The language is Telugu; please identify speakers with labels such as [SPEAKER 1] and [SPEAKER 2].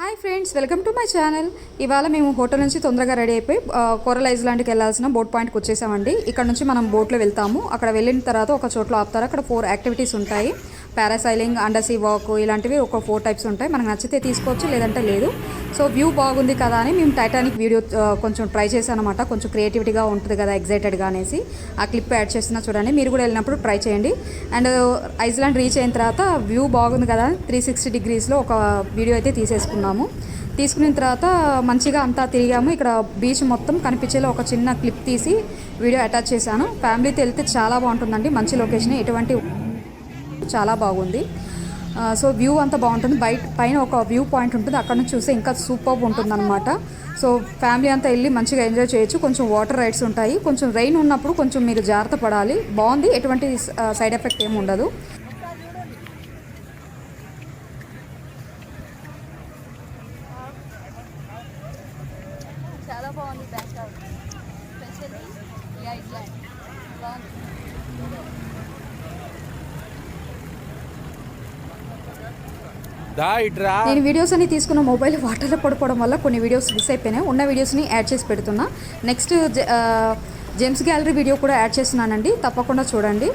[SPEAKER 1] Hi friends, welcome to my channel. ఇవాళ మేము హోటల్ నుంచి తొందరగా రెడీ అయిపోయి కోరల్ ఐలాండ్కి వెళ్ళాల్సిన బోట్ పాయింట్కి వచ్చేసామండి. ఇక్కడ నుంచి మనం బోట్లో వెళ్తాము. అక్కడ వెళ్ళిన తర్వాత ఒక చోట్ల ఆపుతారు. అక్కడ 4 యాక్టివిటీస్ ఉంటాయి. పారాసైలింగ్, అండర్ సీ వాక్, ఇలాంటివి ఒక 4 టైప్స్ ఉంటాయి. మనకు నచ్చితే తీసుకోవచ్చు, లేదంటే లేదు. సో వ్యూ బాగుంది కదా అని మేము టైటానిక్ వీడియో కొంచెం ట్రై చేశాను అనమాట. కొంచెం క్రియేటివిటీగా ఉంటుంది కదా, ఎగ్జైటెడ్గా అనేసి ఆ క్లిప్ యాడ్ చేస్తున్నా చూడండి. మీరు కూడా వెళ్ళినప్పుడు ట్రై చేయండి. అండ్ ఐస్లాండ్ రీచ్ అయిన తర్వాత వ్యూ బాగుంది కదా, 360 డిగ్రీస్లో ఒక వీడియో అయితే తీసేసుకున్నాము. తీసుకున్న తర్వాత మంచిగా అంతా తిరిగాము. ఇక్కడ బీచ్ మొత్తం కనిపించేలా ఒక చిన్న క్లిప్ తీసి వీడియో అటాచ్ చేశాను. ఫ్యామిలీతో వెళ్తే చాలా బాగుంటుందండి. మంచి లొకేషన్, ఎటువంటి చాలా బాగుంది. సో వ్యూ అంతా బాగుంటుంది. పైన ఒక వ్యూ పాయింట్ ఉంటుంది, అక్కడ నుంచి చూస్తే ఇంకా సూపర్ ఉంటుంది అనమాట. సో ఫ్యామిలీ అంతా వెళ్ళి మంచిగా ఎంజాయ్ చేయొచ్చు. కొంచెం వాటర్ రైడ్స్ ఉంటాయి. కొంచెం రెయిన్ ఉన్నప్పుడు కొంచెం మీరు జాగ్రత్త పడాలి. బాగుంది, ఎటువంటి సైడ్ ఎఫెక్ట్ ఏమి ఉండదు.
[SPEAKER 2] చాలా బాగుంది. బ్యాక్ స్పెషల్లీ ఈ ఐలాండ్ బాగుంది.
[SPEAKER 1] నేను వీడియోస్ అన్ని తీసుకున్న మొబైల్ వాటర్లో పడిపోవడం వల్ల కొన్ని వీడియోస్ మిస్ అయిపోయినాయి. ఉన్న వీడియోస్ని యాడ్ చేసి పెడుతున్నా. నెక్స్ట్ జేమ్స్ గ్యాలరీ వీడియో కూడా యాడ్ చేస్తున్నానండి, తప్పకుండా చూడండి.